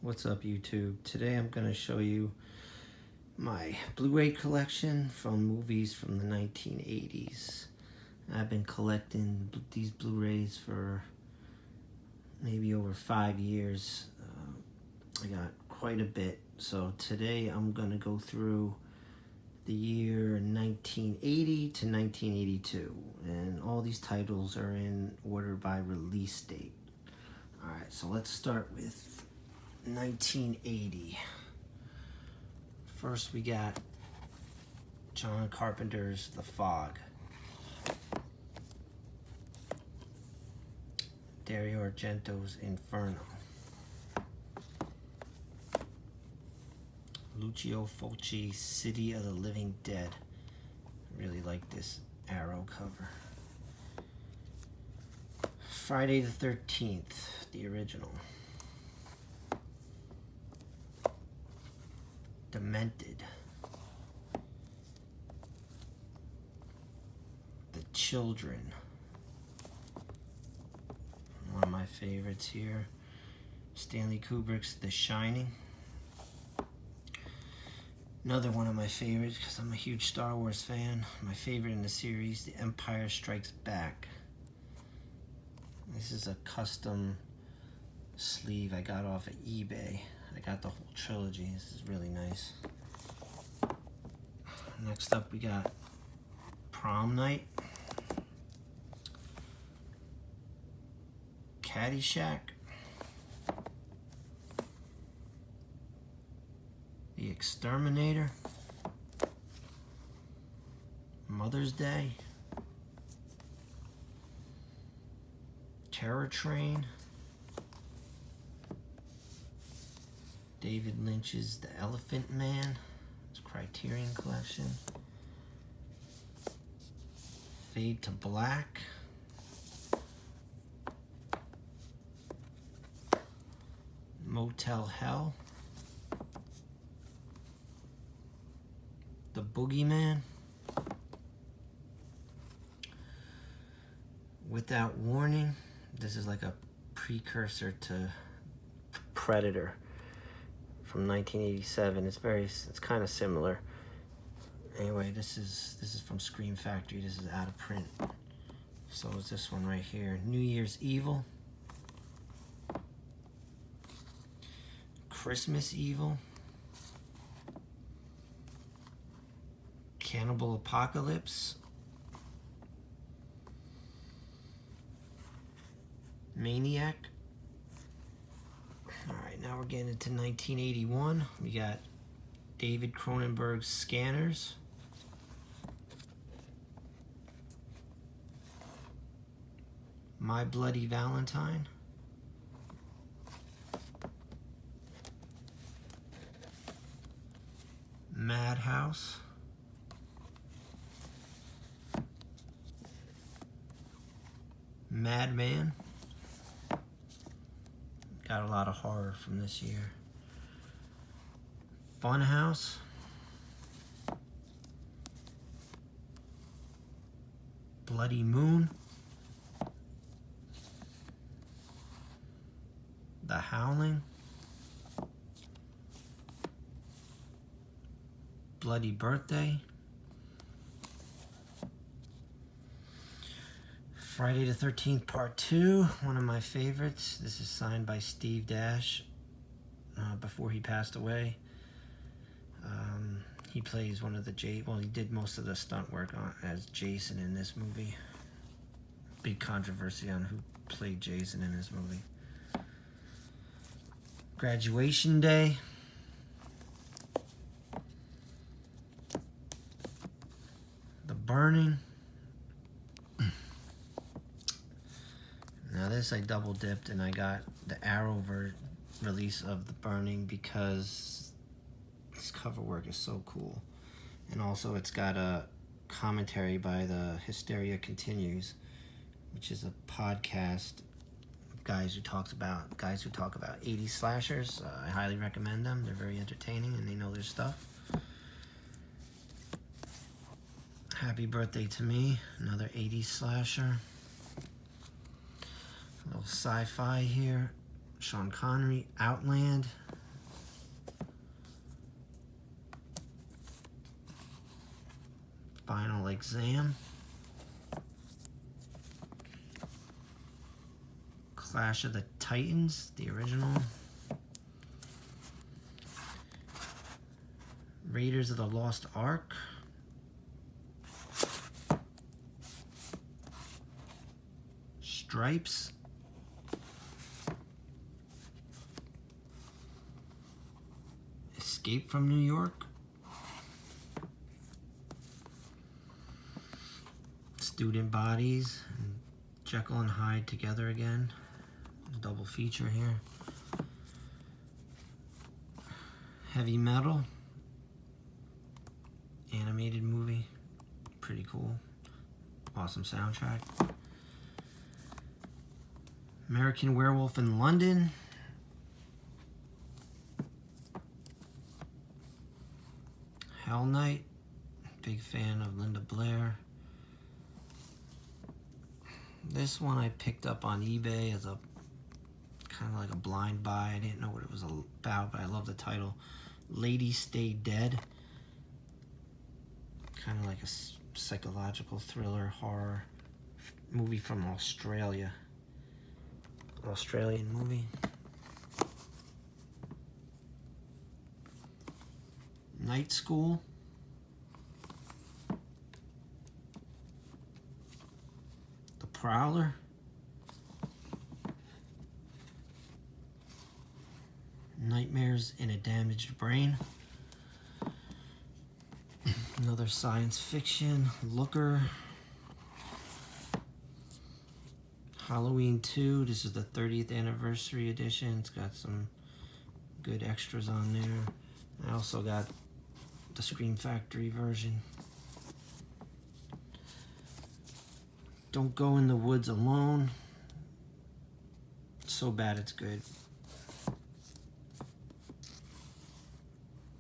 What's up, YouTube? Today I'm going to show you my Blu-ray collection from movies from the 1980s. I've been collecting these Blu-rays for maybe over 5 years. I got quite a bit. So today I'm going to go through the year 1980 to 1982. And all these titles are in order by release date. Alright, so let's start with 1980. First we got John Carpenter's The Fog. Dario Argento's Inferno. Lucio Fulci's City of the Living Dead. I really like this arrow cover. Friday the 13th, the original. Demented. The Children. One of my favorites here. Stanley Kubrick's The Shining. Another one of my favorites, because I'm a huge Star Wars fan. My favorite in the series, The Empire Strikes Back. This is a custom sleeve I got off of eBay. I got the whole trilogy. This is really nice. Next up we got Prom Night. Caddyshack. The Exterminator. Mother's Day. Terror Train. David Lynch's The Elephant Man. It's Criterion Collection. Fade to Black. Motel Hell. The Boogeyman. Without Warning. This is like a precursor to Predator from 1987. It's kind of similar. Anyway, this is from Scream Factory. This is out of print. So is this one right here. New Year's Evil. Christmas Evil. Cannibal Apocalypse. Maniac. Alright, now we're getting into 1981. We got David Cronenberg's Scanners. My Bloody Valentine. Madhouse. Madman. Got a lot of horror from this year. Funhouse. Bloody Moon. The Howling. Bloody Birthday. Friday the 13th Part 2, one of my favorites. This is signed by Steve Dash before he passed away. He plays one of the he did most of the stunt work as Jason in this movie. Big controversy on who played Jason in this movie. Graduation Day. The Burning. Now this I double dipped and I got the Arrow release of The Burning because this cover work is so cool. And also it's got a commentary by the Hysteria Continues, which is a podcast of guys who talk about 80's slashers. I highly recommend them. They're very entertaining and they know their stuff. Happy Birthday to Me, another 80's slasher. A little sci-fi here. Sean Connery, Outland. Final Exam, Clash of the Titans, the original, Raiders of the Lost Ark, Stripes, Escape from New York, Student Bodies, and Jekyll and Hyde Together Again. Double feature here. Heavy Metal, animated movie, pretty cool, awesome soundtrack. American Werewolf in London, Hell Night, big fan of Linda Blair. This one I picked up on eBay as a kind of like a blind buy. I didn't know what it was about, but I love the title. Ladies Stay Dead. Kind of like a psychological thriller horror movie from Australia. Australian movie. Night School. The Prowler. Nightmares in a Damaged Brain. Another science fiction. Looker. Halloween 2. This is the 30th anniversary edition. It's got some good extras on there. I also got the Scream Factory version. Don't Go in the Woods Alone. So bad it's good.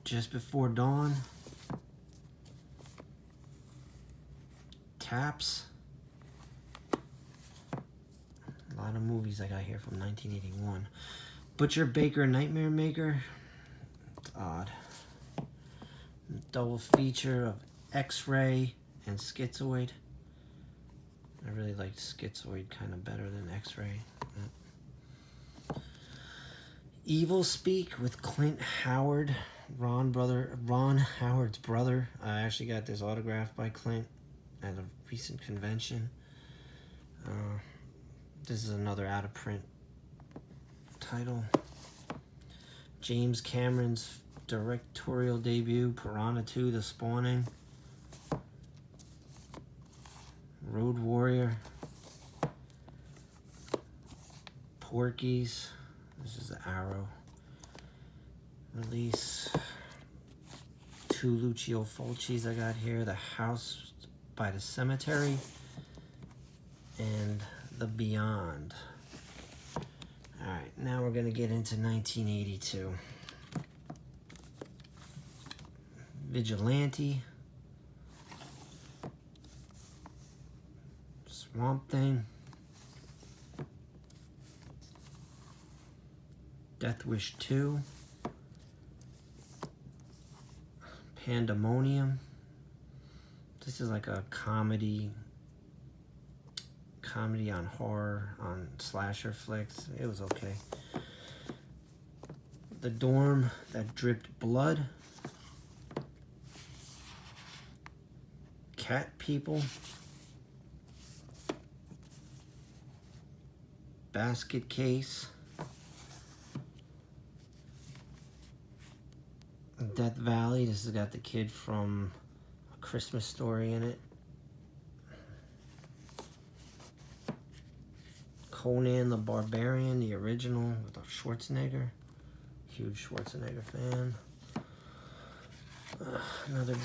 Just Before Dawn. Taps. A lot of movies I got here from 1981. Butcher Baker Nightmare Maker. It's odd. Double feature of X-Ray and Schizoid. I really liked Schizoid kind of better than X-Ray. Evil Speak with Clint Howard, Ron Howard's brother. I actually got this autographed by Clint at a recent convention. This is another out of print title. James Cameron's directorial debut, Piranha 2: The Spawning. Road Warrior. Porky's. This is the Arrow release. Two Lucio Fulcis I got here. The House by the Cemetery and The Beyond. Alright, now we're going to get into 1982. Vigilante. Swamp Thing. Death Wish 2. Pandemonium. This is like a comedy on horror, on slasher flicks. It was okay. The Dorm That Dripped Blood. Cat People. Basket Case. Death Valley. This has got the kid from A Christmas Story in it. Conan the Barbarian, the original with Schwarzenegger. Huge Schwarzenegger fan. Another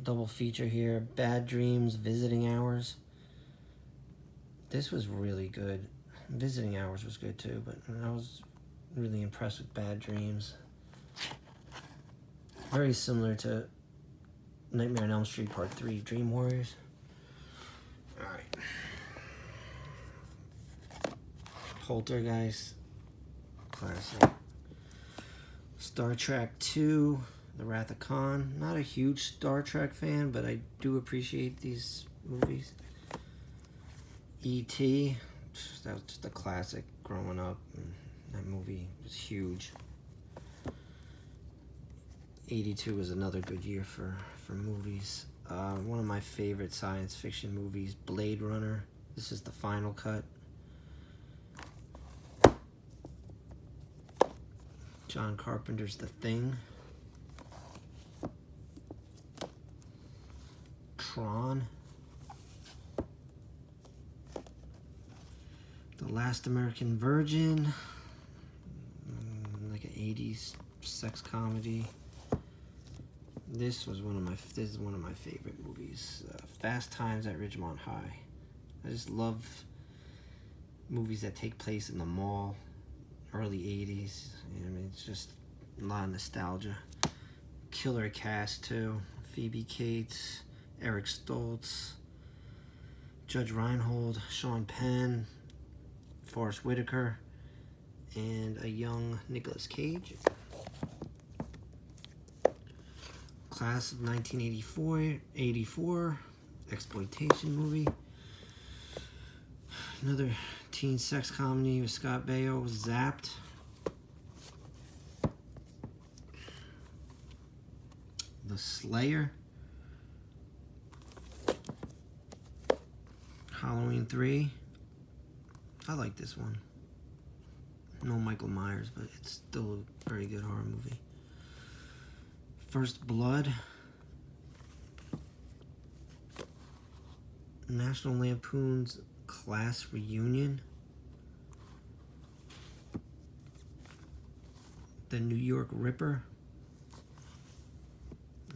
double feature here. Bad Dreams, Visiting Hours. This was really good. Visiting Hours was good too, but I was really impressed with Bad Dreams. Very similar to Nightmare on Elm Street Part 3, Dream Warriors. Alright. Poltergeist. Classic. Star Trek 2, The Wrath of Khan. Not a huge Star Trek fan, but I do appreciate these movies. E.T. That was just a classic growing up. And that movie was huge. 82 was another good year for movies. One of my favorite science fiction movies, Blade Runner. This is the final cut. John Carpenter's The Thing. Tron. The Last American Virgin. Like an 80s sex comedy. This is one of my favorite movies. Fast Times at Ridgemont High. I just love movies that take place in the mall, early 80s. I mean, it's just a lot of nostalgia. Killer cast too. Phoebe Cates, Eric Stoltz, Judge Reinhold, Sean Penn, Forrest Whitaker, and a young Nicolas Cage. Class of 1984, exploitation movie. Another teen sex comedy with Scott Baio, Zapped. The Slayer. Halloween 3. I like this one. No Michael Myers, but it's still a very good horror movie. First Blood. National Lampoon's Class Reunion. The New York Ripper.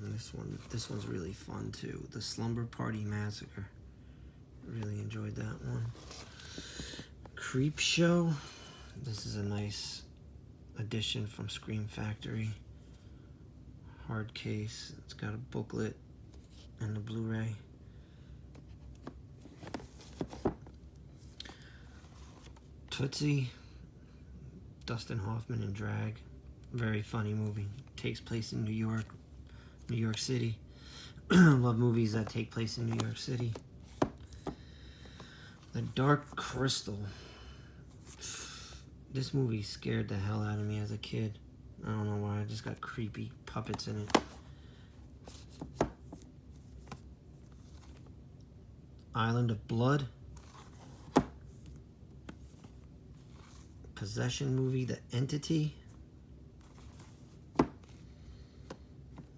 And this one's really fun too. The Slumber Party Massacre. Really enjoyed that one. Creep Show. This is a nice addition from Scream Factory. Hard case. It's got a booklet and the Blu-ray. Tootsie. Dustin Hoffman in drag. Very funny movie. Takes place in New York City. Love movies that take place in New York City. The Dark Crystal. This movie scared the hell out of me as a kid. I don't know why, I just got creepy puppets in it. Island of Blood. Possession movie, The Entity.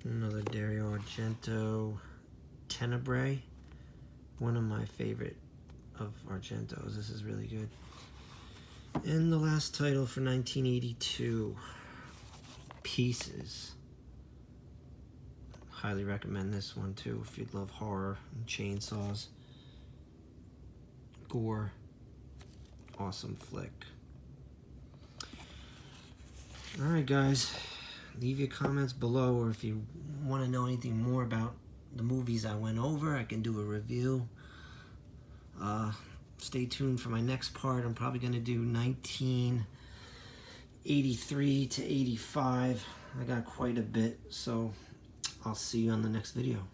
Another Dario Argento, Tenebrae. One of my favorite of Argento's. This is really good. And the last title for 1982, Pieces. Highly recommend this one too if you'd love horror and chainsaws. Gore. Awesome flick. Alright guys, leave your comments below, or if you want to know anything more about the movies I went over, I can do a review. Stay tuned for my next part. I'm probably going to do 1983 to 85. I got quite a bit, so I'll see you on the next video.